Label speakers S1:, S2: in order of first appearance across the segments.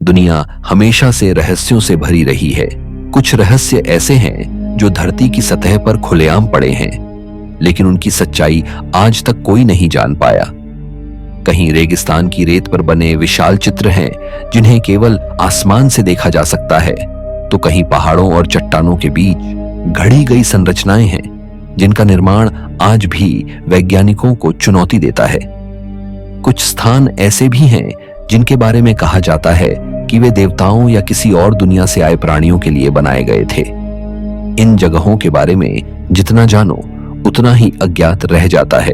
S1: दुनिया हमेशा से रहस्यों से भरी रही है। कुछ रहस्य ऐसे हैं जो धरती की सतह पर खुलेआम पड़े हैं, लेकिन उनकी सच्चाई आज तक कोई नहीं जान पाया। कहीं रेगिस्तान की रेत पर बने विशाल चित्र हैं जिन्हें केवल आसमान से देखा जा सकता है, तो कहीं पहाड़ों और चट्टानों के बीच घड़ी गई संरचनाएं हैं जिनका निर्माण आज भी वैज्ञानिकों को चुनौती देता है। कुछ स्थान ऐसे भी हैं जिनके बारे में कहा जाता है कि वे देवताओं या किसी और दुनिया से आए प्राणियों के लिए बनाए गए थे। इन जगहों के बारे में जितना जानो उतना ही अज्ञात रह जाता है।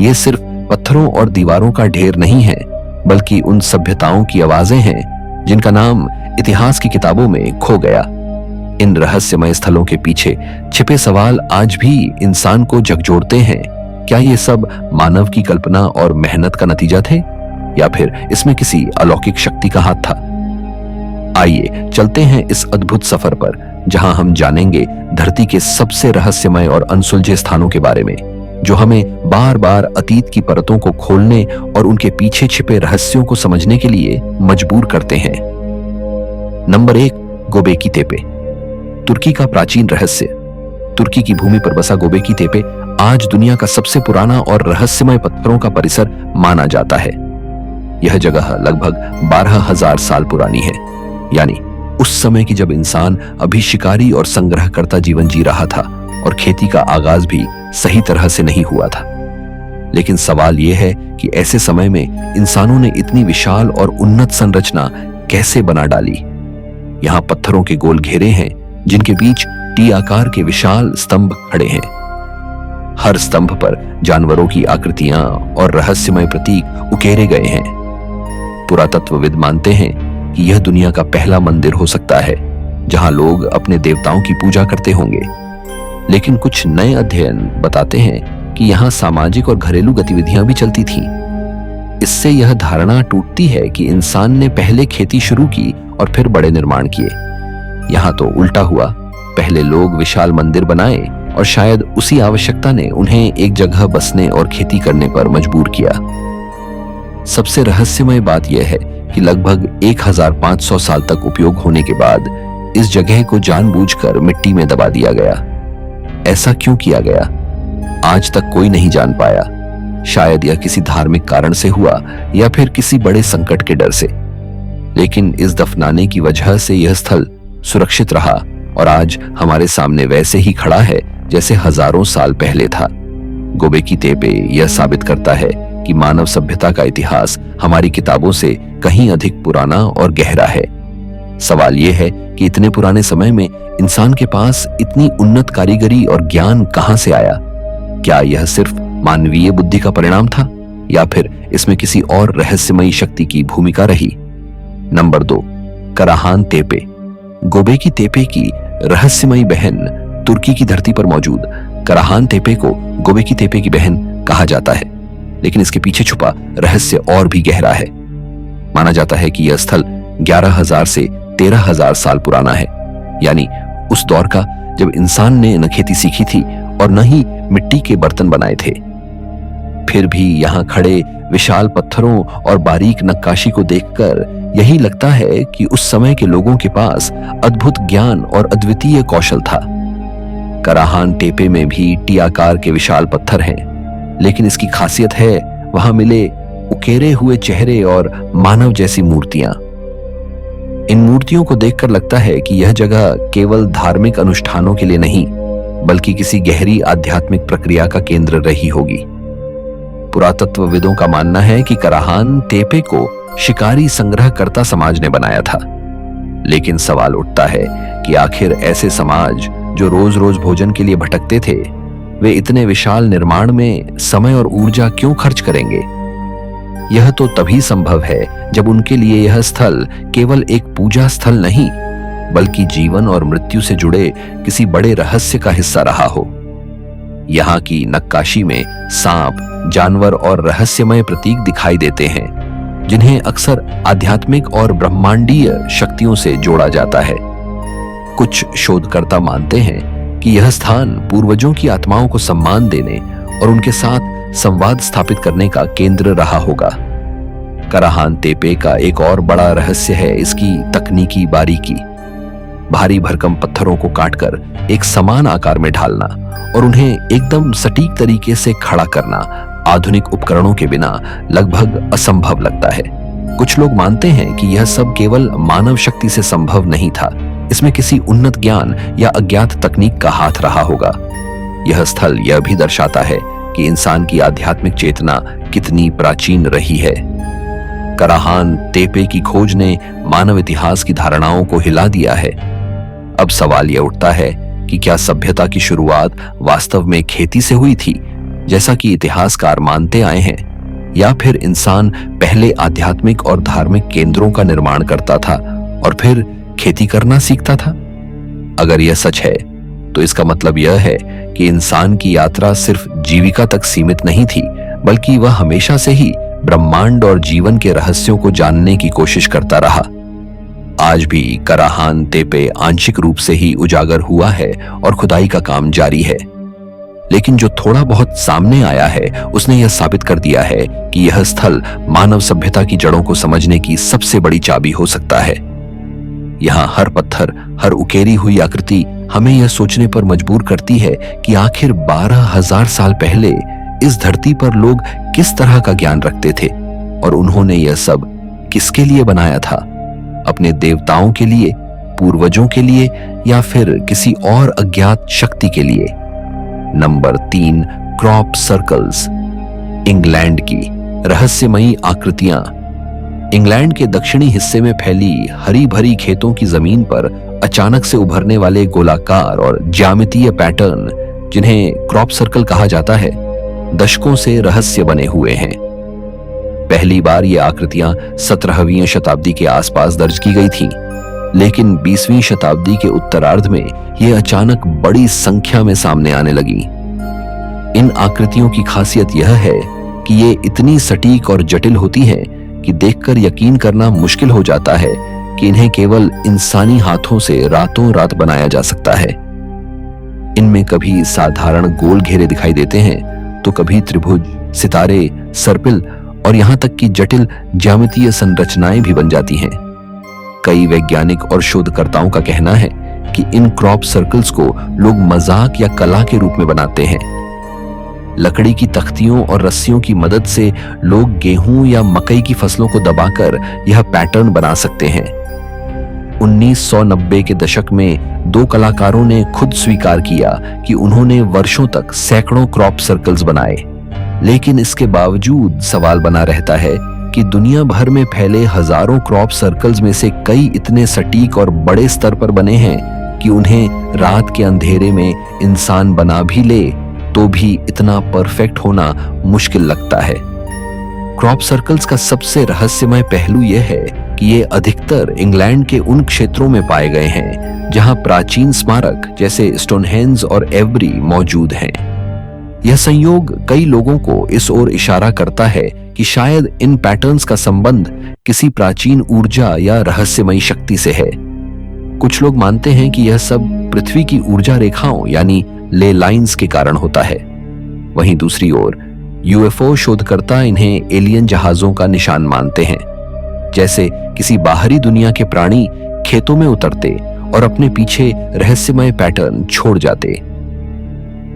S1: ये सिर्फ पत्थरों और दीवारों का ढेर नहीं है, बल्कि उन सभ्यताओं की आवाजें हैं जिनका नाम इतिहास की किताबों में खो गया। इन रहस्यमय स्थलों के पीछे छिपे सवाल आज भी इंसान को झकझोरते हैं। क्या ये सब मानव की कल्पना और मेहनत का नतीजा थे, या फिर इसमें किसी अलौकिक शक्ति का हाथ था? आइए चलते हैं इस अद्भुत सफर पर, जहां हम जानेंगे धरती के सबसे रहस्यमय और अनसुलझे स्थानों के बारे में, जो हमें बार बार अतीत की परतों को खोलने और उनके पीछे छिपे रहस्यों को समझने के लिए मजबूर करते हैं। नंबर 1, गोबेकी तेपे। तुर्की का प्राचीन रहस्य। तुर्की की भूमि पर बसा गोबेकी तेपे आज दुनिया का सबसे पुराना और रहस्यमय पत्थरों का परिसर माना जाता है। यह जगह लगभग 12,000 साल पुरानी है, यानी उस समय की जब इंसान अभी शिकारी और संग्रहकर्ता जीवन जी रहा था और खेती का आगाज भी सही तरह से नहीं हुआ था। लेकिन सवाल यह है कि ऐसे समय में इंसानों ने इतनी विशाल और उन्नत संरचना कैसे बना डाली। यहां पत्थरों के गोल घेरे हैं जिनके बीच टी आकार के विशाल स्तंभ खड़े हैं। हर स्तंभ पर जानवरों की आकृतियां और रहस्यमय प्रतीक उकेरे गए हैं। पुरातत्वविद मानते हैं कि यह दुनिया का पहला मंदिर हो सकता है जहां लोग अपने देवताओं की पूजा करते होंगे। लेकिन कुछ नए अध्ययन बताते हैं कि यहां सामाजिक और घरेलू गतिविधियां भी चलती थीं। इससे यह धारणा टूटती है कि इंसान ने पहले खेती शुरू की और फिर बड़े निर्माण किए। यहां तो उल्टा हुआ, पहले लोग विशाल मंदिर बनाए और शायद उसी आवश्यकता ने उन्हें एक जगह बसने और खेती करने पर मजबूर किया। सबसे रहस्यमय बात यह है कि लगभग 1500 साल तक उपयोग होने के बाद इस जगह को जानबूझकर मिट्टी में दबा दिया गया। ऐसा क्यों किया गया, आज तक कोई नहीं जान पाया। शायद यह किसी धार्मिक कारण से हुआ या फिर किसी बड़े संकट के डर से। लेकिन इस दफनाने की वजह से यह स्थल सुरक्षित रहा और आज हमारे सामने वैसे ही खड़ा है जैसे हजारों साल पहले था। गोबेकी तेपे यह साबित करता है कि मानव सभ्यता का इतिहास हमारी किताबों से कहीं अधिक पुराना और गहरा है। सवाल यह है कि इतने पुराने समय में इंसान के पास इतनी उन्नत कारीगरी और ज्ञान कहां से आया? क्या यह सिर्फ मानवीय बुद्धि का परिणाम था, या फिर इसमें किसी और रहस्यमयी शक्ति की भूमिका रही? नंबर 2, कराहान तेपे। गोबेकी तेपे की रहस्यमयी बहन तुर्की की धरती पर मौजूद कराहान तेपे को गोबेकी तेपे की बहन कहा जाता है, लेकिन इसके पीछे छुपा रहस्य और भी गहरा है। माना जाता है कि यह स्थल 11,000 से 13,000 साल पुराना है, यानी उस दौर का जब इंसान ने न खेती सीखी थी और न ही मिट्टी के बर्तन बनाए थे। फिर भी यहाँ खड़े विशाल पत्थरों और बारीक नक्काशी को देखकर यही लगता है कि उस समय के लोगों के पास अद्भुत ज्ञान और अद्वितीय कौशल था। कराहान टेपे में भी टी आकार के विशाल पत्थर हैं, लेकिन इसकी खासियत है वहां मिले उकेरे हुए चेहरे और मानव जैसी मूर्तियां। इन मूर्तियों को देखकर लगता है कि यह जगह केवल धार्मिक अनुष्ठानों के लिए नहीं, बल्कि किसी गहरी आध्यात्मिक प्रक्रिया का केंद्र रही होगी। पुरातत्वविदों का मानना है कि कराहान तेपे को शिकारी संग्रहकर्ता समाज ने बनाया था। लेकिन सवाल उठता है कि आखिर ऐसे समाज जो रोज रोज भोजन के लिए भटकते थे, वे इतने विशाल निर्माण में समय और ऊर्जा क्यों खर्च करेंगे? यह तो तभी संभव है जब उनके लिए यह स्थल केवल एक पूजा स्थल नहीं, बल्कि जीवन और मृत्यु से जुड़े किसी बड़े रहस्य का हिस्सा रहा हो। यहाँ की नक्काशी में सांप, जानवर और रहस्यमय प्रतीक दिखाई देते हैं, जिन्हें अक्सर आध्यात्मिक और ब्रह्मांडीय शक्तियों से जोड़ा जाता है। कुछ शोधकर्ता मानते हैं कि यह स्थान पूर्वजों की आत्माओं को सम्मान देने और उनके साथ संवाद स्थापित करने का केंद्र रहा होगा। कराहान तेपे का एक और बड़ा रहस्य है इसकी तकनीकी बारीकी। भारी भरकम पत्थरों को काटकर एक समान आकार में ढालना और उन्हें एकदम सटीक तरीके से खड़ा करना आधुनिक उपकरणों के बिना लगभग असंभव लगता है। कुछ लोग मानते हैं कि यह सब केवल मानव शक्ति से संभव नहीं था, इसमें किसी उन्नत ज्ञान या अज्ञात तकनीक का हाथ रहा होगा। यह स्थल यह भी दर्शाता है कि इंसान की आध्यात्मिक चेतना कितनी प्राचीन रही है। कराहान तेपे की खोज ने मानव इतिहास की धारणाओं को हिला दिया है। अब सवाल यह उठता है कि क्या सभ्यता की शुरुआत वास्तव में खेती से हुई थी, जैसा कि इतिहासकार मानते आए हैं, या फिर इंसान पहले आध्यात्मिक और धार्मिक केंद्रों का निर्माण करता था और फिर खेती करना सीखता था? अगर यह सच है तो इसका मतलब यह है कि इंसान की यात्रा सिर्फ जीविका तक सीमित नहीं थी, बल्कि वह हमेशा से ही ब्रह्मांड और जीवन के रहस्यों को जानने की कोशिश करता रहा। आज भी कराहान तेपे आंशिक रूप से ही उजागर हुआ है और खुदाई का काम जारी है, लेकिन जो थोड़ा बहुत सामने आया है उसने यह साबित कर दिया है कि यह स्थल मानव सभ्यता की जड़ों को समझने की सबसे बड़ी चाबी हो सकता है। यहाँ हर पत्थर, हर उकेरी हुई आकृति हमें यह सोचने पर मजबूर करती है कि आखिर 12,000 साल पहले इस धरती पर लोग किस तरह का ज्ञान रखते थे और उन्होंने यह सब किसके लिए बनाया था? अपने देवताओं के लिए, पूर्वजों के लिए, या फिर किसी और अज्ञात शक्ति के लिए? Number 3, crop circles. इंग्लैंड की रहस्यमयी आकृतियां। इंग्लैंड के दक्षिणी हिस्से में फैली हरी भरी खेतों की जमीन पर अचानक से उभरने वाले गोलाकार और ज्यामितीय पैटर्न, जिन्हें क्रॉप सर्कल कहा जाता है, दशकों से रहस्य बने हुए हैं। पहली बार ये आकृतियां 17वीं शताब्दी के आसपास दर्ज की गई थीं, लेकिन 20वीं शताब्दी के उत्तरार्ध में ये अचानक बड़ी संख्या में सामने आने लगी। इन आकृतियों की खासियत यह है कि ये इतनी सटीक और जटिल होती हैं कि देखकर यकीन करना मुश्किल हो जाता है कि इन्हें केवल इंसानी हाथों से रातों रात बनाया जा सकता है। इनमें कभी साधारण गोल घेरे दिखाई देते हैं तो कभी त्रिभुज, सितारे, सर्पिल और यहां तक कि जटिल ज्यामितीय संरचनाएं भी बन जाती हैं। कई वैज्ञानिक और शोधकर्ताओं का कहना है कि इन क्रॉप सर्कल्स को लोग मजाक या कला के रूप में बनाते हैं। लकड़ी की तख्तियों और रस्सियों की मदद से लोग गेहूं या मकई की फसलों को दबाकर यह पैटर्न बना सकते हैं। 1990 के दशक में 2 कलाकारों ने खुद स्वीकार किया कि उन्होंने वर्षों तक सैकड़ों क्रॉप सर्कल्स बनाए, लेकिन इसके बावजूद सवाल बना रहता है कि दुनिया भर में फैले हजारों क्रॉप सर्कल्स में से कई इतने सटीक और बड़े स्तर पर बने हैं कि उन्हें रात के अंधेरे में इंसान बना भी ले तो भी इतना परफेक्ट होना मुश्किल लगता है। क्रॉप सर्कल्स का सबसे रहस्यमय पहलू यह है कि ये अधिकतर इंग्लैंड के उन क्षेत्रों में पाए गए हैं जहां प्राचीन स्मारक जैसे स्टोनहेंज और एवरी मौजूद हैं। यह संयोग कई लोगों को इस ओर इशारा करता है कि शायद इन पैटर्न्स का संबंध किसी प्राचीन ऊर्जा या रहस्यमयी शक्ति से है। कुछ लोग मानते हैं कि यह सब पृथ्वी की ऊर्जा रेखाओं यानी ले लाइंस के कारण होता है। वहीं दूसरी ओर यूएफओ शोधकर्ता इन्हें एलियन जहाजों का निशान मानते हैं, जैसे किसी बाहरी दुनिया के प्राणी खेतों में उतरते और अपने पीछे रहस्यमय पैटर्न छोड़ जाते।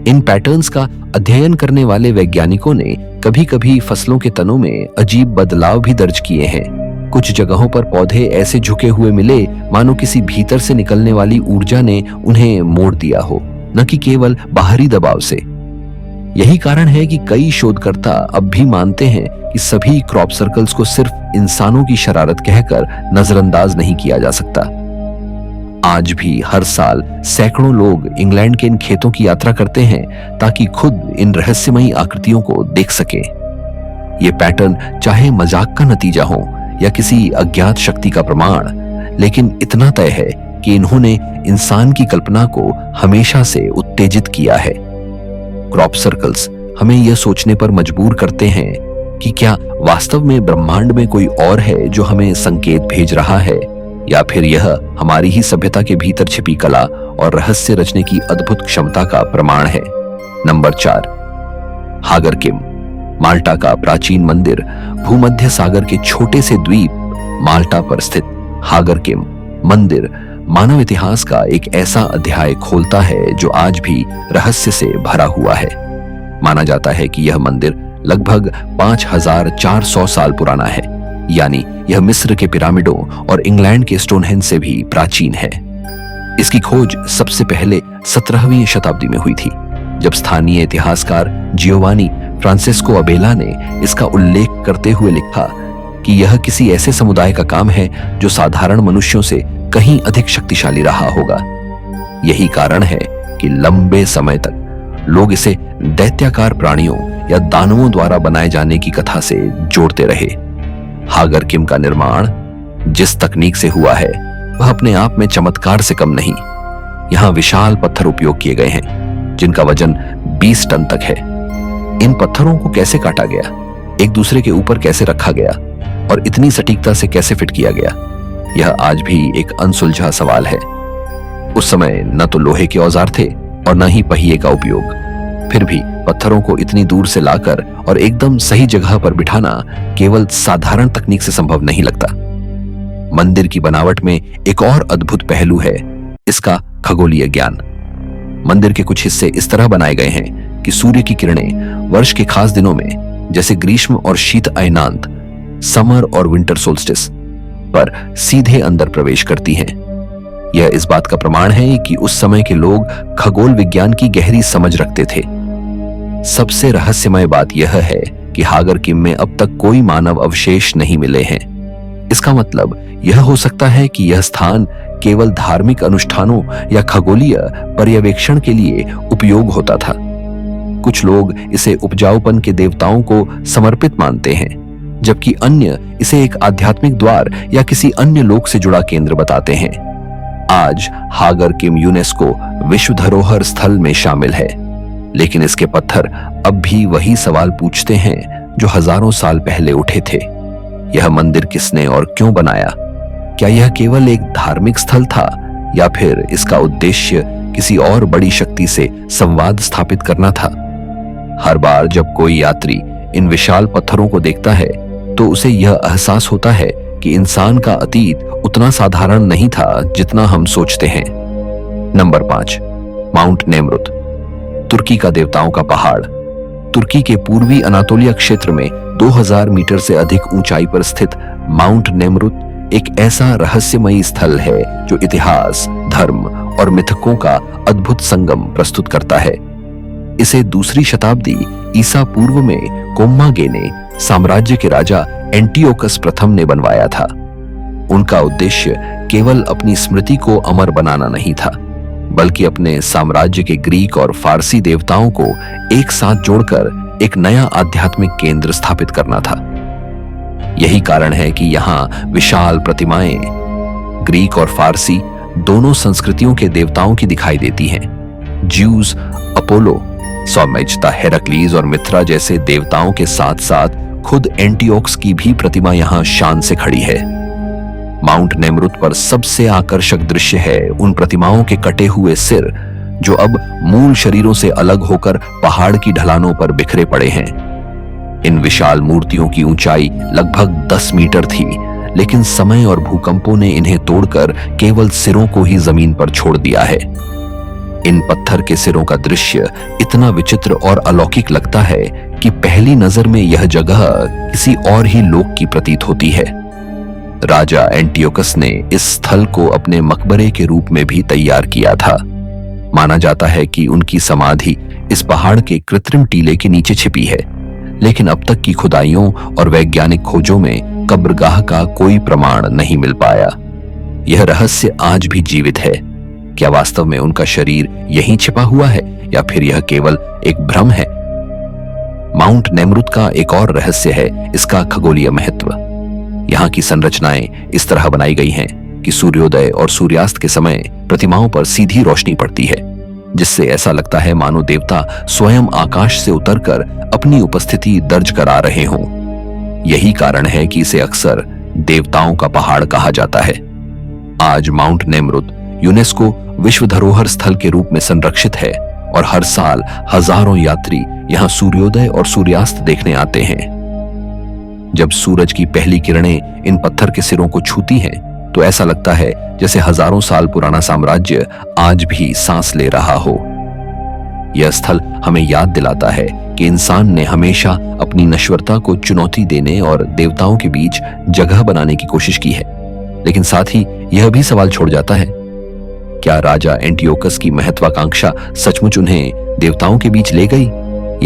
S1: इन पैटर्न्स का अध्ययन करने वाले वैज्ञानिकों ने कभी-कभी फसलों के तनों में अजीब बदलाव भी दर्ज किए हैं। कुछ जगहों पर पौधे ऐसे झुके हुए मिले मानो किसी भीतर से निकलने वाली ऊर्जा ने उन्हें मोड़ दिया हो, न कि केवल बाहरी दबाव से। यही कारण है कि कई शोधकर्ता अब भी मानते हैं कि सभी क्रॉप सर्कल्स को सिर्फ इंसानों की शरारत कहकर नजरअंदाज नहीं किया जा सकता। आज भी हर साल सैकड़ों लोग इंग्लैंड के इन खेतों की यात्रा करते हैं ताकि खुद इन रहस्यमयी आकृतियों को देख सके। ये पैटर्न चाहे मजाक का नतीजा हो या किसी अज्ञात शक्ति का प्रमाण, लेकिन इतना तय है कि इन्होंने इंसान की कल्पना को हमेशा से उत्तेजित किया है। क्रॉप सर्कल्स हमें यह सोचने पर मजबूर करते हैं कि क्या वास्तव में ब्रह्मांड में कोई और है जो हमें संकेत भेज रहा है, या फिर यह हमारी ही सभ्यता के भीतर छिपी कला और रहस्य रचने की अद्भुत क्षमता का प्रमाण है। नंबर 4, हागर किम। माल्टा का प्राचीन मंदिर भूमध्य सागर के छोटे से द्वीप माल्टा पर स्थित हागरकिम मंदिर मानव इतिहास का एक ऐसा अध्याय खोलता है जो आज भी रहस्य से भरा हुआ है। माना जाता है कि यह मंदिर लगभग 5400 साल पुराना है, यानी यह मिस्र के पिरामिडों और इंग्लैंड के स्टोनहेंज से भी प्राचीन है। इसकी खोज सबसे पहले 17वीं शताब्दी में हुई थी, जब स्थानीय इतिहासकार जियोवानी फ्रांसिस्को अबेला ने इसका उल्लेख करते हुए लिखा कि यह किसी ऐसे समुदाय का काम है जो साधारण मनुष्यों से कहीं अधिक शक्तिशाली रहा होगा। यही कारण है कि लंबे समय तक लोग इसे दैत्याकार प्राणियों या दानवों द्वारा बनाए जाने की कथा से जोड़ते रहे। हागरकिम का निर्माण जिस तकनीक से हुआ है वह अपने आप में चमत्कार से कम नहीं। यहाँ विशाल पत्थर उपयोग किए गए हैं जिनका वजन 20 टन तक है। इन पत्थरों को कैसे काटा गया, एक दूसरे के ऊपर कैसे रखा गया और इतनी सटीकता से कैसे फिट किया गया, यह आज भी एक अनसुलझा सवाल है। उस समय न तो लोहे के औजार थे और न ही पहिए का उपयोग, फिर भी पत्थरों को इतनी दूर से लाकर और एकदम सही जगह पर बिठाना केवल साधारण तकनीक से संभव नहीं लगता। मंदिर की बनावट में एक और अद्भुत पहलू है इसका खगोलीय ज्ञान। मंदिर के कुछ हिस्से इस तरह बनाए गए हैं कि सूर्य की किरणें वर्ष के खास दिनों में, जैसे ग्रीष्म और शीत अयनांत, समर और विंटर सोल्स्टिस पर सीधे अंदर प्रवेश करती हैं। यह इस बात का प्रमाण है कि उस समय के लोग खगोल विज्ञान की गहरी समझ रखते थे। सबसे रहस्यमय बात यह है कि हागरकिम में अब तक कोई मानव अवशेष नहीं मिले हैं। इसका मतलब यह हो सकता है कि यह स्थान केवल धार्मिक अनुष्ठानों या खगोलीय पर्यवेक्षण के लिए उपयोग होता था। कुछ लोग इसे उपजाऊपन के देवताओं को समर्पित मानते हैं, जबकि अन्य इसे एक आध्यात्मिक द्वार या किसी अन्य लोक से जुड़ा केंद्र बताते हैं। आज हागरकिम यूनेस्को विश्व धरोहर स्थल में शामिल है, लेकिन इसके पत्थर अब भी वही सवाल पूछते हैं जो हजारों साल पहले उठे थे। यह मंदिर किसने और क्यों बनाया? क्या यह केवल एक धार्मिक स्थल था या फिर इसका उद्देश्य किसी और बड़ी शक्ति से संवाद स्थापित करना था? हर बार जब कोई यात्री इन विशाल पत्थरों को देखता है तो उसे यह एहसास होता है कि इंसान का अतीत उतना साधारण नहीं था जितना हम सोचते हैं। नंबर 5, माउंट नेमरुत, तुर्की का देवताओं का पहाड़। तुर्की के पूर्वी अनातोलिया क्षेत्र में 2000 मीटर से अधिक ऊंचाई पर स्थित माउंट नेमरुत एक ऐसा रहस्यमयी स्थल है जो इतिहास, धर्म और मिथकों का अद्भुत संगम प्रस्तुत करता है। इसे दूसरी शताब्दी ईसा पूर्व में कोम्मागे ने साम्राज्य के राजा एंटियोकस प्रथम ने बनवाया था। उनका उद्देश्य केवल अपनी स्मृति को अमर बनाना नहीं था, बल्कि अपने साम्राज्य के ग्रीक और फारसी देवताओं को एक साथ जोड़कर एक नया आध्यात्मिक केंद्र स्थापित करना था। यही कारण है कि यहाँ विशाल प्रतिमाएं ग्रीक और फारसी दोनों संस्कृतियों के देवताओं की दिखाई देती हैं। ज्यूस अपोलो, सौमेचता हेराक्लीज और मित्रा जैसे देवताओं के साथ साथ खुद एंटियोक्स की भी प्रतिमा यहाँ शान से खड़ी है। माउंट नेमरुत पर सबसे आकर्षक दृश्य है उन प्रतिमाओं के कटे हुए सिर जो अब मूल शरीरों से अलग होकर पहाड़ की ढलानों पर बिखरे पड़े हैं। इन विशाल मूर्तियों की ऊंचाई लगभग 10 मीटर थी, लेकिन समय और भूकंपों ने इन्हें तोड़कर केवल सिरों को ही जमीन पर छोड़ दिया है। इन पत्थर के सिरों का दृश्य इतना विचित्र और अलौकिक लगता है कि पहली नजर में यह जगह किसी और ही लोक की प्रतीत होती है। राजा एंटियोकस ने इस स्थल को अपने मकबरे के रूप में भी तैयार किया था। माना जाता है कि उनकी समाधि इस पहाड़ के कृत्रिम टीले के नीचे छिपी है, लेकिन अब तक की खुदाइयों और वैज्ञानिक खोजों में कब्रगाह का कोई प्रमाण नहीं मिल पाया। यह रहस्य आज भी जीवित है। क्या वास्तव में उनका शरीर यहीं छिपा हुआ है या फिर यह केवल एक भ्रम है? माउंट नेमरुत का एक और रहस्य है इसका खगोलीय महत्व। यहाँ की संरचनाएं इस तरह बनाई गई हैं कि सूर्योदय और सूर्यास्त के समय प्रतिमाओं पर सीधी रोशनी पड़ती है, जिससे ऐसा लगता है मानो देवता स्वयं आकाश से उतरकर अपनी उपस्थिति दर्ज करा रहे हों। यही कारण है कि इसे अक्सर देवताओं का पहाड़ कहा जाता है। आज माउंट नेमरुत यूनेस्को विश्व धरोहर स्थल के रूप में संरक्षित है और हर साल हजारों यात्री यहाँ सूर्योदय और सूर्यास्त देखने आते हैं। जब सूरज की पहली किरणें इन पत्थर के सिरों को छूती हैं, तो ऐसा लगता है जैसे हजारों साल पुराना साम्राज्य आज भी सांस ले रहा हो। यह स्थल हमें याद दिलाता है कि इंसान ने हमेशा अपनी नश्वरता को चुनौती देने और देवताओं के बीच जगह बनाने की कोशिश की है, लेकिन साथ ही यह भी सवाल छोड़ जाता है, क्या राजा एंटियोकस की महत्वाकांक्षा सचमुच उन्हें देवताओं के बीच ले गई,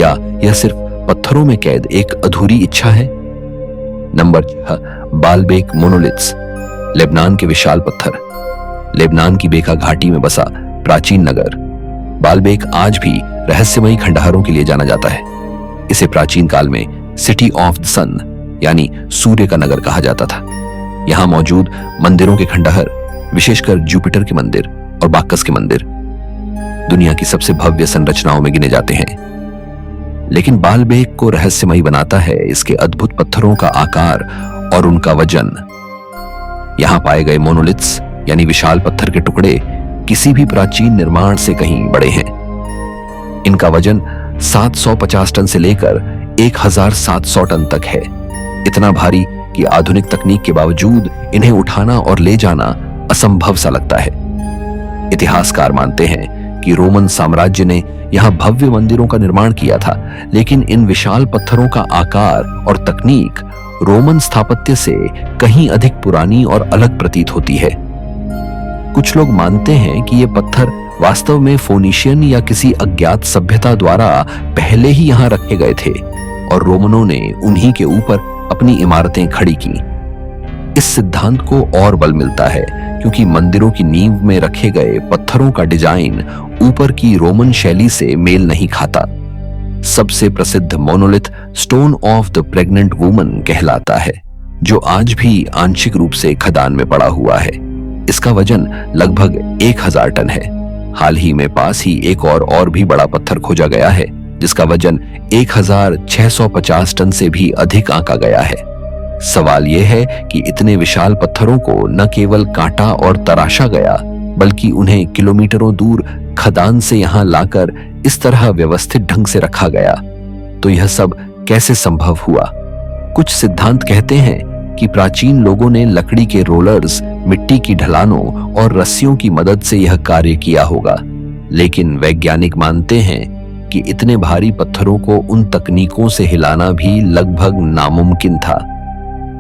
S1: या यह सिर्फ पत्थरों में कैद एक अधूरी इच्छा है? नंबर 6, बालबेक मोनोलिथ्स, लेबनान के विशाल पत्थर। लेबनान की बेका घाटी में बसा प्राचीन नगर बालबेक आज भी रहस्यमयी खंडहरों के लिए जाना जाता है। इसे प्राचीन काल में सिटी ऑफ द सन यानी सूर्य का नगर कहा जाता था। यहाँ मौजूद मंदिरों के खंडहर, विशेषकर जुपिटर के मंदिर और बाक्कस के मंदिर, दुनिया की सबसे भव्य संरचनाओं में गिने जाते हैं। लेकिन बालबेक को रहस्यमयी बनाता है इसके अद्भुत पत्थरों का आकार और उनका वजन। यहां पाए गए मोनोलिथ्स यानी विशाल पत्थर के टुकड़े किसी भी प्राचीन निर्माण से कहीं बड़े हैं। इनका वजन 750 टन से लेकर 1700 टन तक है, इतना भारी कि आधुनिक तकनीक के बावजूद इन्हें उठाना और ले जाना असंभव सा लगता है। इतिहासकार मानते हैं कि रोमन साम्राज्य ने यहां भव्य मंदिरों का निर्माण किया था, लेकिन इन विशाल पत्थरों का आकार और तकनीक रोमन स्थापत्य से कहीं अधिक पुरानी और अलग प्रतीत होती है। कुछ लोग मानते हैं कि ये पत्थर वास्तव में फोनीशियन या किसी अज्ञात सभ्यता द्वारा पहले ही यहां रखे गए थे और रोमनों ने उन्हीं के ऊपर अपनी इमारतें खड़ी की। इस सिद्धांत को और बल मिलता है क्योंकि मंदिरों की नींव में रखे गए पत्थरों का डिजाइन ऊपर की रोमन शैली से मेल नहीं खाता। सबसे प्रसिद्ध monolith stone of the pregnant woman कहलाता है, जो आज भी आंशिक रूप से खदान में पड़ा हुआ है। इसका वजन लगभग 1000 टन है। हाल ही में पास ही एक और भी बड़ा पत्थर खोजा गया है, जिसका वजन 1650 टन से भी अधिक आंका गया है। सवाल यह है कि इतने विशाल पत्थरों को न केवल काटा और तराशा गया, बल्कि उन्हें किलोमीटरों दूर खदान से यहां लाकर इस तरह व्यवस्थित ढंग से रखा गया, तो यह सब कैसे संभव हुआ? कुछ सिद्धांत कहते हैं कि प्राचीन लोगों ने लकड़ी के रोलर्स, मिट्टी की ढलानों और रस्सियों की मदद से यह कार्य किया होगा, लेकिन वैज्ञानिक मानते हैं कि इतने भारी पत्थरों को उन तकनीकों से हिलाना भी लगभग नामुमकिन था।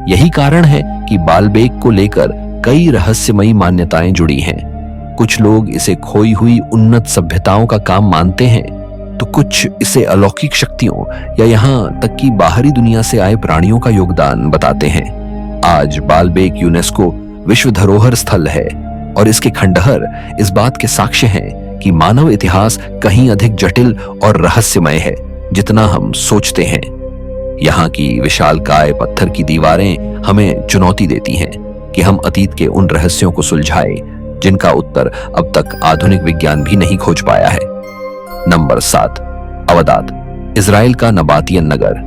S1: यही कारण है कि बालबेक को लेकर कई रहस्यमयी मान्यताएं जुड़ी हैं। कुछ लोग इसे खोई हुई उन्नत सभ्यताओं का काम मानते हैं, तो कुछ इसे अलौकिक शक्तियों या यहां तक कि बाहरी दुनिया से आए प्राणियों का योगदान बताते हैं। आज बालबेक यूनेस्को विश्व धरोहर स्थल है और इसके खंडहर इस बात के साक्ष्य हैं कि मानव इतिहास कहीं अधिक जटिल और रहस्यमय है जितना हम सोचते हैं। यहाँ की विशालकाय पत्थर की दीवारें हमें चुनौती देती हैं कि हम अतीत के उन रहस्यों को सुलझाएं जिनका उत्तर अब तक आधुनिक विज्ञान भी नहीं खोज पाया है। नंबर 7, अवदात, इजराइल का नबातियन नगर।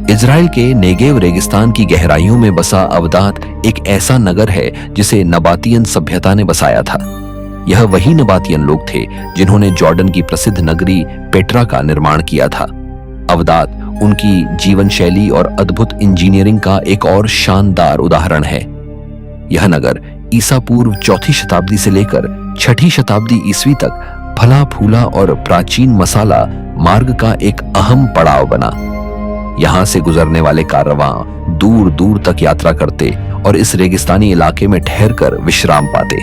S1: इजराइल के नेगेव रेगिस्तान की गहराइयों में बसा अवदात एक ऐसा नगर है जिसे नबातियन सभ्यता ने बसाया था। यह वही नबातियन लोग थे जिन्होंने जॉर्डन की प्रसिद्ध नगरी पेट्रा का निर्माण किया था। अवदात उनकी जीवन शैली और अद्भुत इंजीनियरिंग का एक और शानदार उदाहरण है। यह नगर ईसा पूर्व 4वीं शताब्दी से लेकर 6वीं शताब्दी ईस्वी तक फला फूला और प्राचीन मसाला मार्ग का एक अहम पड़ाव बना। यहां से गुजरने वाले कारवां दूर दूर तक यात्रा करते और इस रेगिस्तानी इलाके में ठहरकर विश्राम पाते।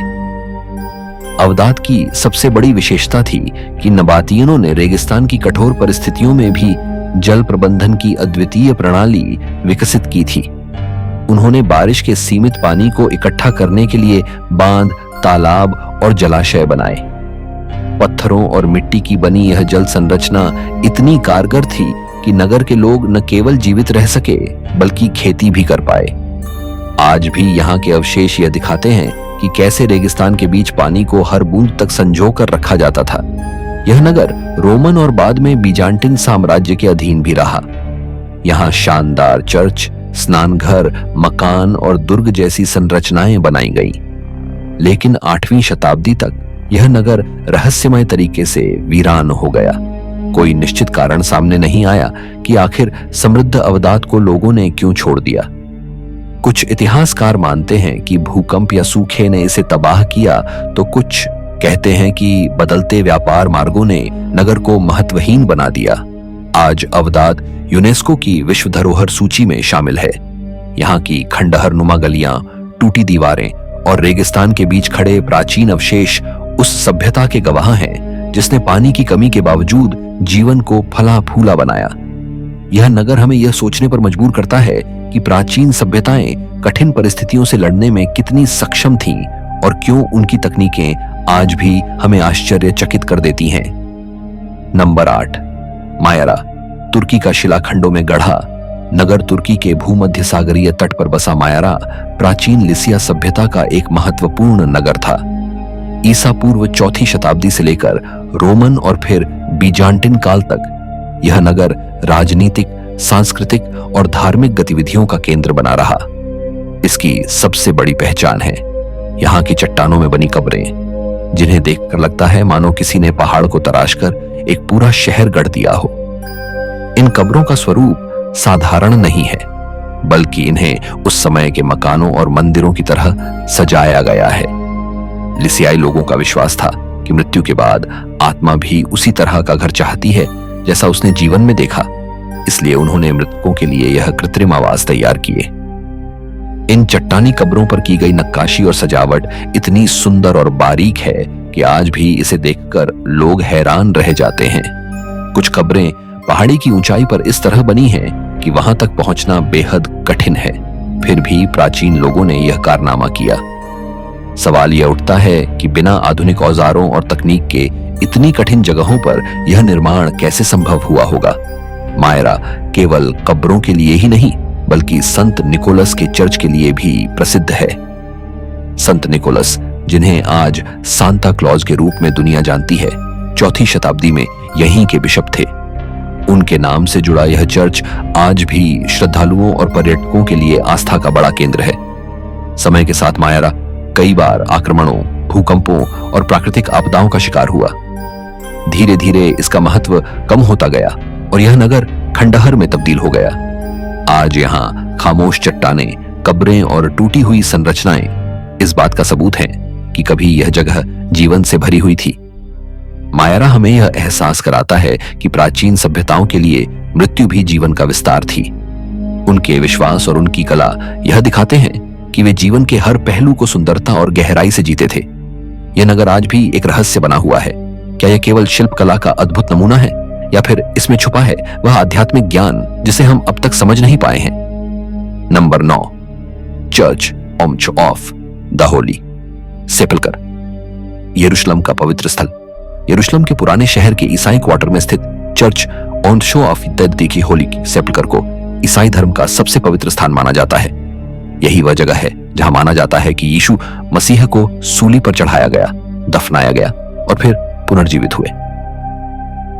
S1: अवदात की सबसे बड़ी विशेषता थी कि नबातियनों ने रेगिस्तान की कठोर परिस्थितियों में भी जल प्रबंधन की अद्वितीय प्रणाली विकसित की थी। उन्होंने बारिश के सीमित पानी को इकट्ठा करने के लिए बांध, तालाब और जलाशय बनाए। पत्थरों और मिट्टी की बनी यह जल संरचना इतनी कारगर थी कि नगर के लोग न केवल जीवित रह सके बल्कि खेती भी कर पाए। आज भी यहाँ के अवशेष यह दिखाते हैं कि कैसे रेगिस्तान के बीच पानी को हर बूंद तक संजो कर रखा जाता था। यह नगर रोमन और बाद में बीजांटिन साम्राज्य के अधीन भी रहा। यहाँ शानदार चर्च, स्नानघर, मकान और दुर्ग जैसी संरचनाएं बनाई गई। लेकिन 8वीं शताब्दी तक यह नगर रहस्यमय तरीके से वीरान हो गया। कोई निश्चित कारण सामने नहीं आया कि आखिर समृद्ध अवदात को लोगों ने क्यों छोड़ दिया। कुछ इतिहासकार मानते हैं कि भूकंप या सूखे ने इसे तबाह किया, तो कुछ कहते हैं कि बदलते व्यापार मार्गों ने नगर को महत्वहीन बना दिया। आज अवदात यूनेस्को की विश्व धरोहर सूची में शामिल है। यहाँ की खंडहर नुमा गलियां, टूटी दीवारें और रेगिस्तान के बीच खड़े प्राचीन अवशेष उस सभ्यता के गवाह हैं जिसने पानी की कमी के बावजूद जीवन को फला फूला बनाया। यह नगर हमें यह सोचने पर मजबूर करता है कि प्राचीन सभ्यताएं कठिन परिस्थितियों से लड़ने में कितनी सक्षम थीं और क्यों उनकी तकनीकें आज भी हमें आश्चर्यचकित कर देती हैं। नंबर 8, मायरा, तुर्की का शिलाखंडों में गढ़ा नगर। तुर्की के भूमध्य सागरीय तट पर बसा मायरा प्राचीन लिसिया सभ्यता का एक महत्वपूर्ण नगर था। ईसा पूर्व 4वीं शताब्दी से लेकर रोमन और फिर बीजांटिन काल तक यह नगर राजनीतिक, सांस्कृतिक और धार्मिक गतिविधियों का केंद्र बना रहा। इसकी सबसे बड़ी पहचान है यहाँ की चट्टानों में बनी कब्रें, जिन्हें देखकर लगता है मानो किसी ने पहाड़ को तराशकर एक पूरा शहर गढ़ दिया हो। इन कब्रों का स्वरूप साधारण नहीं है, बल्कि इन्हें उस समय के मकानों और मंदिरों की तरह सजाया गया है। लिसियाई लोगों का विश्वास था कि मृत्यु के बाद आत्मा भी उसी तरह का घर चाहती है जैसा उसने जीवन में देखा। इसलिए उन्होंने मृतकों के लिए यह कृत्रिम आवास तैयार किए। इन चट्टानी कब्रों पर की गई नक्काशी और सजावट इतनी सुंदर और बारीक है कि आज भी इसे देखकर लोग हैरान रह जाते हैं। कुछ कब्रें पहाड़ी की ऊंचाई पर इस तरह बनी हैं कि वहां तक पहुंचना बेहद कठिन है, फिर भी प्राचीन लोगों ने यह कारनामा किया। सवाल यह उठता है कि बिना आधुनिक औजारों और तकनीक के इतनी कठिन जगहों पर यह निर्माण कैसे संभव हुआ होगा। मायरा केवल कब्रों के लिए ही नहीं, बल्कि संत निकोलस के चर्च के लिए भी प्रसिद्ध है। संत निकोलस, जिन्हें आज सांता क्लॉज के रूप में दुनिया जानती है, 4वीं शताब्दी में यहीं के बिशप थे। उनके नाम से जुड़ा यह चर्च आज भी श्रद्धालुओं और पर्यटकों के लिए आस्था का बड़ा केंद्र है। समय के साथ मायरा कई बार आक्रमणों, भूकंपों और प्राकृतिक आपदाओं का शिकार हुआ। धीरे धीरे इसका महत्व कम होता गया और यह नगर खंडहर में तब्दील हो गया। आज यहाँ खामोश चट्टानें, कब्रें और टूटी हुई संरचनाएं इस बात का सबूत हैं कि कभी यह जगह जीवन से भरी हुई थी। मायरा हमें यह एहसास कराता है कि प्राचीन सभ्यताओं के लिए मृत्यु भी जीवन का विस्तार थी। उनके विश्वास और उनकी कला यह दिखाते हैं कि वे जीवन के हर पहलू को सुंदरता और गहराई से जीते थे। यह नगर आज भी एक रहस्य बना हुआ है। क्या यह केवल शिल्प कला का अद्भुत नमूना है, या फिर इसमें छुपा है वह आध्यात्मिक ज्ञान जिसे हम अब तक समझ नहीं पाए हैं। नंबर 9, चर्च ओम्च ऑफ द होली सेपल्कर, यरूशलेम का पवित्र स्थल। यरूशलेम के पुराने शहर के ईसाई क्वार्टर में स्थित चर्च ओम्च ऑफ द होली सेपल्कर को ईसाई धर्म का सबसे पवित्र स्थान माना जाता है। यही वह जगह है जहां माना जाता है कि यीशु मसीह को सूली पर चढ़ाया गया, दफनाया गया और फिर पुनर्जीवित हुए।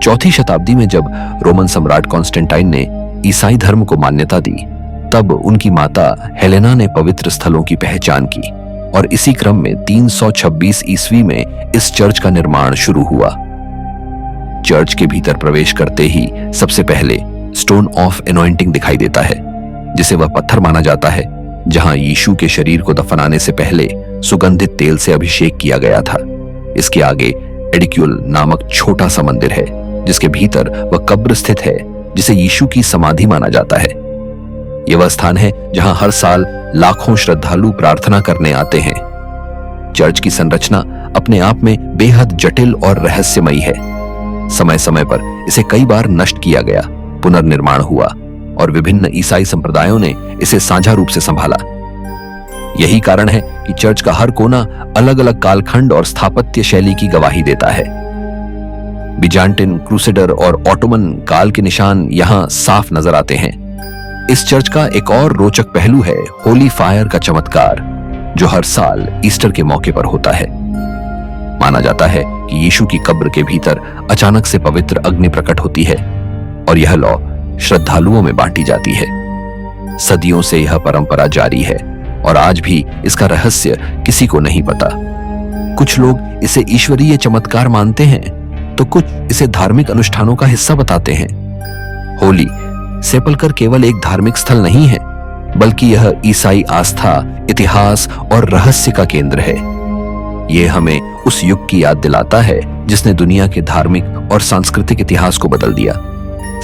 S1: 4वीं शताब्दी में जब रोमन सम्राट कॉन्स्टेंटाइन ने ईसाई धर्म को मान्यता दी, तब उनकी माता हेलेना ने पवित्र स्थलों की पहचान की और इसी क्रम में 326 ईस्वी में इस चर्च का निर्माण शुरू हुआ। चर्च के भीतर प्रवेश करते ही सबसे पहले स्टोन ऑफ एनॉइंटिंग दिखाई देता है, जिसे वह पत्थर माना जाता है जहां यीशु के शरीर को दफनाने से पहले सुगंधित तेल से अभिषेक किया गया था। इसके आगे एडिक्यूल नामक छोटा सा मंदिर है, जिसके भीतर वह कब्र स्थित है जिसे यीशु की समाधि माना जाता है। यह वह स्थान है जहां हर साल लाखों श्रद्धालु प्रार्थना करने आते हैं। चर्च की संरचना अपने आप में बेहद जटिल और रहस्यमयी है। समय समय पर इसे कई बार नष्ट किया गया, पुनर्निर्माण हुआ और विभिन्न ईसाई संप्रदायों ने इसे साझा रूप से संभाला। यही कारण है कि चर्च का हर कोना अलग अलग कालखंड और स्थापत्य शैली की गवाही देता है। बिजांटिन, क्रूसेडर और ऑटोमन काल के निशान यहां साफ नजर आते हैं। इस चर्च का एक और रोचक पहलू है होली फायर का चमत्कार, जो हर साल ईस्टर के मौके पर होता है। माना जाता है कि यीशु की कब्र के भीतर अचानक से पवित्र अग्नि प्रकट होती है और यह लौ श्रद्धालुओं में बांटी जाती है। सदियों से यह परंपरा जारी है और आज भी इसका रहस्य किसी को नहीं पता। कुछ लोग इसे ईश्वरीय चमत्कार मानते हैं तो कुछ इसे धार्मिक अनुष्ठानों का हिस्सा बताते हैं। होली सेपल्कर केवल एक धार्मिक स्थल नहीं है, बल्कि यह ईसाई आस्था, इतिहास और रहस्य का केंद्र है। यह हमें उस युग की याद दिलाता है जिसने दुनिया के धार्मिक और सांस्कृतिक इतिहास को बदल दिया।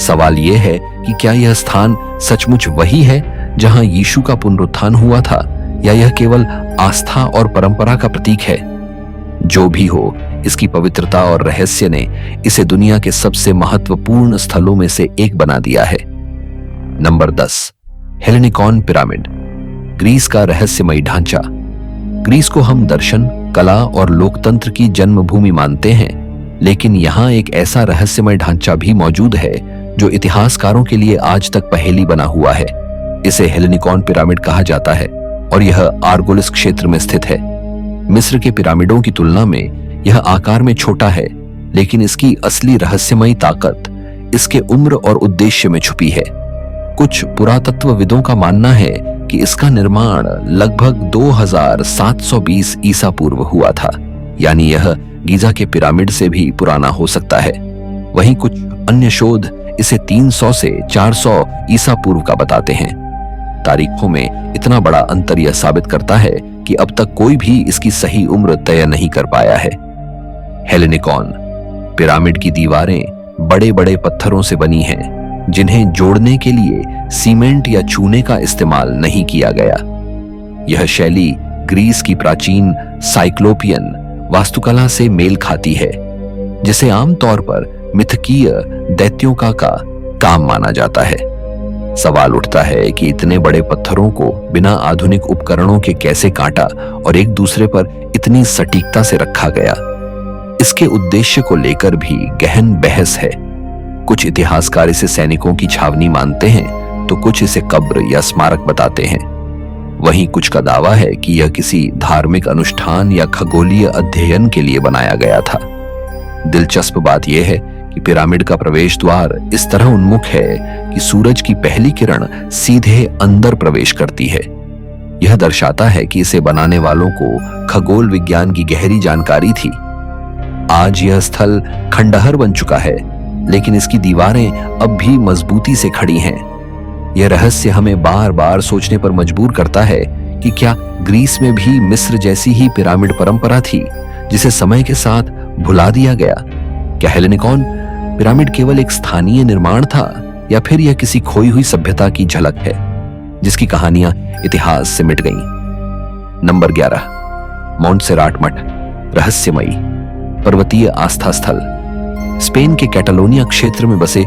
S1: सवाल यह है कि क्या यह स्थान सचमुच वही है जहां यीशु का पुनरुत्थान हुआ था, या यह केवल आस्था और परंपरा का प्रतीक है? जो भी हो, इसकी पवित्रता और रहस्य ने इसे दुनिया के सबसे महत्वपूर्ण स्थलों में से एक बना दिया है। नंबर 10, हेलेनिकॉन पिरामिड, ग्रीस का रहस्यमयी ढांचा। ग्रीस को हम दर्शन, कला और लोकतंत्र की जन्मभूमि मानते हैं, लेकिन यहाँ एक ऐसा रहस्यमय ढांचा भी मौजूद है जो इतिहासकारों के लिए आज तक पहेली बना हुआ है। इसे हेलेनिकॉन पिरामिड कहा जाता है और यह आर्गोलिस क्षेत्र में स्थित है। मिस्र के पिरामिडों की तुलना में यह आकार में छोटा है, लेकिन इसकी असली रहस्यमयी ताकत इसके उम्र और उद्देश्य में छुपी है। कुछ पुरातत्वविदों का मानना है कि इसका निर्माण लगभग 2720 ईसा पूर्व हुआ था, यानी यह गीजा के पिरामिड से भी पुराना हो सकता है। वहीं कुछ अन्य शोध इसे 300 से 400 ईसा पूर्व का बताते हैं। तारीखों में इतना बड़ा अंतर यह साबित करता है कि अब तक कोई भी इसकी सही उम्र तय नहीं कर पाया है। हेलेनिकॉन पिरामिड की दीवारें बड़े बड़े पत्थरों से बनी हैं, जिन्हें जोड़ने के लिए सीमेंट या चूने का इस्तेमाल नहीं किया गया। यह शैली ग्रीस की प्राचीन साइक्लोपियन वास्तुकला से मेल खाती है, जिसे आमतौर पर मिथकीय दैत्यों का काम माना जाता है। सवाल उठता है कि इतने बड़े पत्थरों को बिना आधुनिक उपकरणों के कैसे काटा और एक दूसरे पर इतनी सटीकता से रखा गया। इसके उद्देश्य को लेकर भी गहन बहस है। कुछ इतिहासकार इसे सैनिकों की छावनी मानते हैं, तो कुछ इसे कब्र या स्मारक बताते हैं। वहीं कुछ का दावा है कि यह किसी धार्मिक अनुष्ठान या खगोलीय अध्ययन के लिए बनाया गया था। दिलचस्प बात यह है कि पिरामिड का प्रवेश द्वार इस तरह उन्मुख है कि सूरज की पहली किरण सीधे अंदर प्रवेश करती है। यह दर्शाता है कि इसे बनाने वालों को खगोल विज्ञान की गहरी जानकारी थी। आज यह स्थल खंडहर बन चुका है, लेकिन इसकी दीवारें अब भी मजबूती से खड़ी हैं। यह रहस्य हमें बार बार सोचने पर मजबूर करता है कि क्या ग्रीस में भी मिस्र जैसी ही पिरामिड परंपरा थी, जिसे समय के साथ भुला दिया गया? क्या हेलेनिकॉन पिरामिड केवल एक स्थानीय निर्माण था, या फिर यह किसी खोई हुई सभ्यता की झलक है जिसकी कहानियां इतिहास से मिट गईं? नंबर 11, मोंटसेराट मठ, रहस्यमयी पर्वतीय आस्था स्थल। स्पेन के कैटालोनिया क्षेत्र में बसे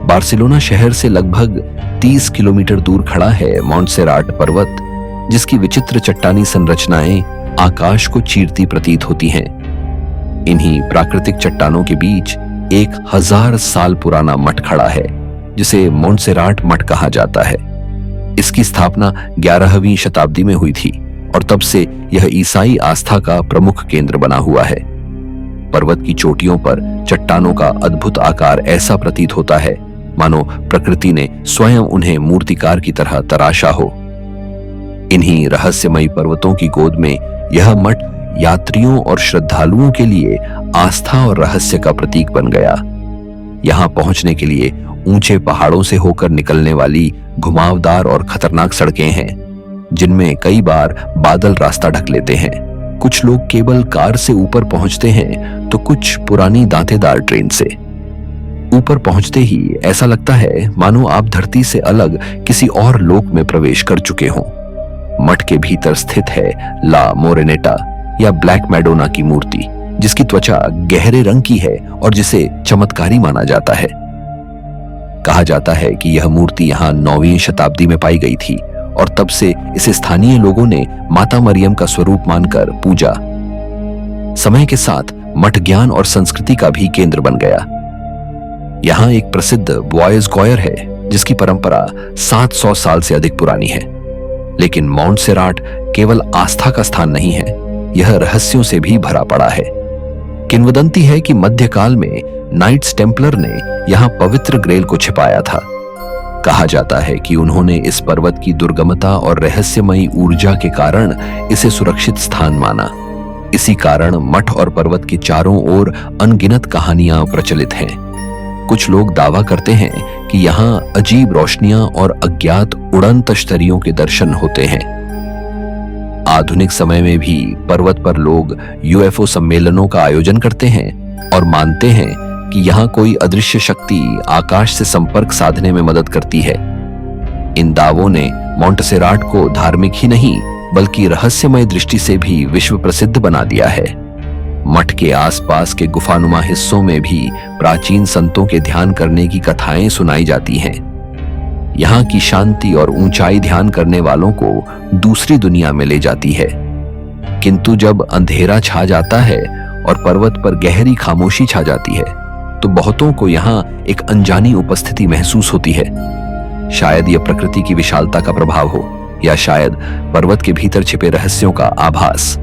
S1: बार्सिलोना शहर से लगभग 30 किलोमीटर दूर खड़ा है मोंटसेराट पर्वत, जिसकी विचित्र चट्टानी संरचनाएं आकाश को चीरती प्रतीत होती हैं। इन्हीं प्राकृतिक चट्टानों के बीच 1000 साल पुराना मठ खड़ा है, जिसे मोंटसेराट मठ कहा जाता है। इसकी स्थापना 11वीं शताब्दी में हुई थी और तब से यह ईसाई आस्था का प्रमुख केंद्र बना हुआ है। पर्वत की चोटियों पर चट्टानों का अद्भुत आकार ऐसा प्रतीत होता है मानो प्रकृति ने स्वयं उन्हें मूर्तिकार की तरह तराशा हो। इन्हीं रहस्यमयी पर्वतों की गोद में यह मठ यात्रियों और श्रद्धालुओं के लिए आस्था और रहस्य का प्रतीक बन गया। यहां पहुंचने के लिए ऊंचे पहाड़ों से होकर निकलने वाली घुमावदार और खतरनाक सड़कें हैं, जिनमें कई बार बादल रास्ता ढक लेते हैं। कुछ लोग केबल कार से ऊपर पहुंचते हैं, तो कुछ पुरानी दांतेदार ट्रेन से। ऊपर पहुंचते ही ऐसा लगता है मानो आप धरती से अलग किसी और लोक में प्रवेश कर चुके हों। मठ के भीतर स्थित है ला मोरेनेटा या ब्लैक मैडोना की मूर्ति, जिसकी त्वचा गहरे रंग की है और जिसे चमत्कारी माना जाता है। कहा जाता है कि यह मूर्ति यहाँ 9वीं शताब्दी में पाई गई थी और तब से इसे स्थानीय लोगों ने माता मरियम का स्वरूप मानकर पूजा। समय के साथ मठ ज्ञान और संस्कृति का भी केंद्र बन गया। यहाँ एक प्रसिद्ध बॉयज गॉयर है, जिसकी परंपरा 700 साल से अधिक पुरानी है। लेकिन मोंटसेराट केवल आस्था का स्थान नहीं है, यह रहस्यों से भी भरा पड़ा है। किंवदंती है कि मध्यकाल में नाइट्स टेम्पलर ने यहाँ पवित्र ग्रेल को छिपाया था। कहा जाता है कि उन्होंने इस पर्वत की दुर्गमता और रहस्यमयी ऊर्जा के कारण इसे सुरक्षित स्थान माना। इसी कारण मठ और पर्वत के चारों ओर अनगिनत कहानियां प्रचलित हैं। कुछ लोग दावा करते हैं कि यहाँ अजीब रोशनियां और अज्ञात उड़न तश्तरियों के दर्शन होते हैं। आधुनिक समय में भी पर्वत पर लोग यूएफओ सम्मेलनों का आयोजन करते हैं और मानते हैं कि यहाँ कोई अदृश्य शक्ति आकाश से संपर्क साधने में मदद करती है। इन दावों ने मोंटसेराट को धार्मिक ही नहीं बल्कि रहस्यमय दृष्टि से भी विश्व प्रसिद्ध बना दिया है। मठ के आसपास के गुफानुमा हिस्सों में भी प्राचीन संतों के ध्यान करने की कथाएं सुनाई जाती हैं। यहाँ की शांति और ऊंचाई ध्यान करने वालों को दूसरी दुनिया में ले जाती है। किंतु जब अंधेरा छा जाता है और पर्वत पर गहरी खामोशी छा जाती है तो बहुतों को यहाँ एक अनजानी उपस्थिति महसूस होती है। शायद यह प्रकृति की विशालता का प्रभाव हो या शायद पर्वत के भीतर छिपे रहस्यों का आभास।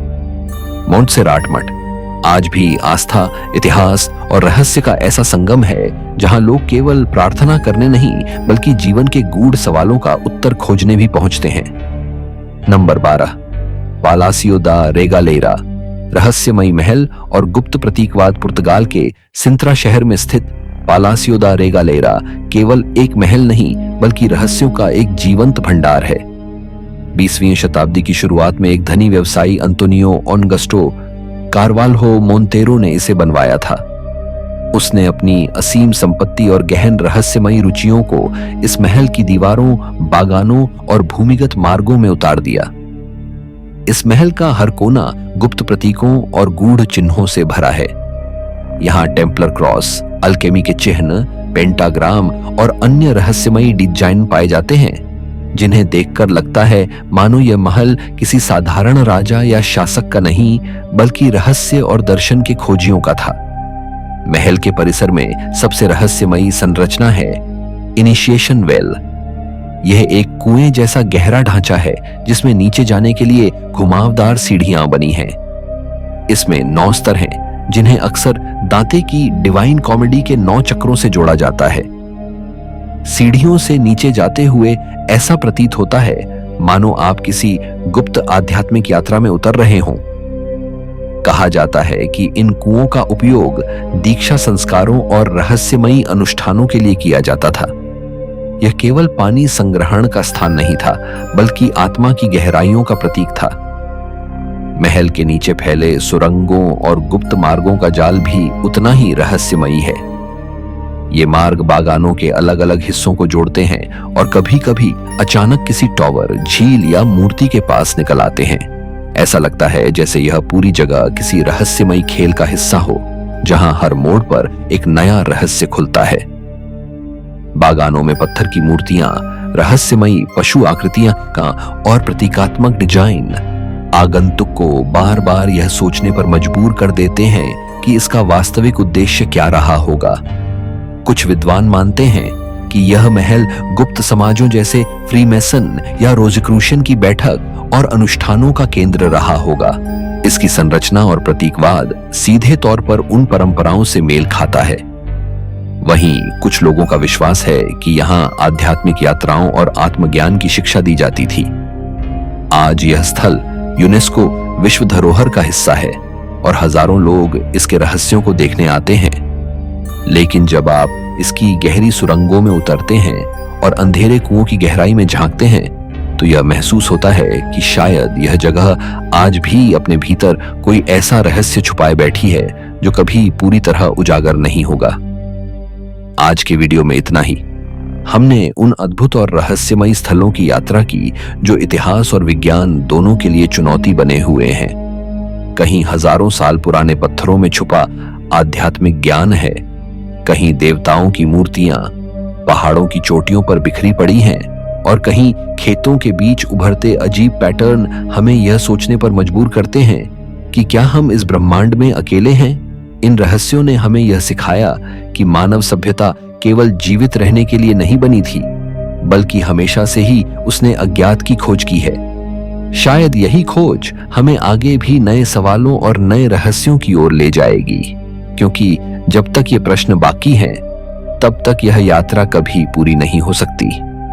S1: मोंटसेराट मठ आज भी आस्था, इतिहास और रहस्य का ऐसा संगम है जहां लोग केवल प्रार्थना करने नहीं बल्कि जीवन के गूढ़ सवालों का उत्तर खोजने भी पहुंचते हैं। नंबर 12, पालासियो दा रेगालेरा। रहस्यमयी महल और गुप्त प्रतीकवाद। पुर्तगाल के सिंत्रा शहर में स्थित पालासियो दा रेगालेरा केवल एक महल नहीं बल्कि रहस्यों का एक जीवंत भंडार है। 20वीं शताब्दी की शुरुआत में एक धनी व्यवसायी अंतोनियो ऑनगस्टो कार्वाल्हो मोंतेरो ने इसे बनवाया था। उसने अपनी असीम संपत्ति और गहन रहस्यमयी रुचियों को इस महल की दीवारों, बागानों और भूमिगत मार्गों में उतार दिया। इस महल का हर कोना गुप्त प्रतीकों और गूढ़ चिन्हों से भरा है। यहाँ टेम्पलर क्रॉस, अल्केमी के चिन्ह, पेंटाग्राम और अन्य रहस्यमयी डिजाइन पाए जाते हैं जिन्हें देखकर लगता है मानो यह महल किसी साधारण राजा या शासक का नहीं बल्कि रहस्य और दर्शन के खोजियों का था। महल के परिसर में सबसे रहस्यमयी संरचना है इनिशिएशन वेल। यह एक कुएं जैसा गहरा ढांचा है जिसमें नीचे जाने के लिए घुमावदार सीढ़ियां बनी हैं। इसमें 9 स्तर हैं जिन्हें अक्सर दांते की डिवाइन कॉमेडी के 9 चक्रों से जोड़ा जाता है। सीढ़ियों से नीचे जाते हुए ऐसा प्रतीत होता है मानो आप किसी गुप्त आध्यात्मिक यात्रा में उतर रहे हों। कहा जाता है कि इन कुओं का उपयोग दीक्षा संस्कारों और रहस्यमयी अनुष्ठानों के लिए किया जाता था। यह केवल पानी संग्रहण का स्थान नहीं था बल्कि आत्मा की गहराइयों का प्रतीक था। महल के नीचे फैले सुरंगों और गुप्त मार्गों का जाल भी उतना ही रहस्यमयी है। ये मार्ग बागानों के अलग अलग हिस्सों को जोड़ते हैं और कभी कभी अचानक किसी टॉवर, झील या मूर्ति के पास निकल आते हैं। ऐसा लगता है जैसे यह पूरी जगह किसी रहस्यमयी खेल का हिस्सा हो जहां हर मोड़ पर एक नया रहस्य खुलता है। बागानों में पत्थर की मूर्तियां, रहस्यमयी पशु आकृतियां का और प्रतीकात्मक डिजाइन आगंतुक को बार बार यह सोचने पर मजबूर कर देते हैं कि इसका वास्तविक उद्देश्य क्या रहा होगा। कुछ विद्वान मानते हैं कि यह महल गुप्त समाजों जैसे फ्रीमेसन या रोज़क्रूशियन की बैठक और अनुष्ठानों का केंद्र रहा होगा। इसकी संरचना और प्रतीकवाद सीधे तौर पर उन परंपराओं से मेल खाता है। वहीं कुछ लोगों का विश्वास है कि यहाँ आध्यात्मिक यात्राओं और आत्मज्ञान की शिक्षा दी जाती थी। आज यह स्थल यूनेस्को विश्व धरोहर का हिस्सा है और हजारों लोग इसके रहस्यों को देखने आते हैं। लेकिन जब आप इसकी गहरी सुरंगों में उतरते हैं और अंधेरे कुओं की गहराई में झांकते हैं तो यह महसूस होता है कि शायद यह जगह आज भी अपने भीतर कोई ऐसा रहस्य छुपाए बैठी है जो कभी पूरी तरह उजागर नहीं होगा। आज के वीडियो में इतना ही। हमने उन अद्भुत और रहस्यमयी स्थलों की यात्रा की जो इतिहास और विज्ञान दोनों के लिए चुनौती बने हुए हैं। कहीं हजारों साल पुराने पत्थरों में छुपा आध्यात्मिक ज्ञान है, कहीं देवताओं की मूर्तियां पहाड़ों की चोटियों पर बिखरी पड़ी हैं और कहीं खेतों के बीच उभरते अजीब पैटर्न हमें यह सोचने पर मजबूर करते हैं कि क्या हम इस ब्रह्मांड में अकेले हैं। इन रहस्यों ने हमें यह सिखाया कि मानव सभ्यता केवल जीवित रहने के लिए नहीं बनी थी बल्कि हमेशा से ही उसने अज्ञात की खोज की है। शायद यही खोज हमें आगे भी नए सवालों और नए रहस्यों की ओर ले जाएगी, क्योंकि जब तक ये प्रश्न बाकी हैं तब तक यह यात्रा कभी पूरी नहीं हो सकती।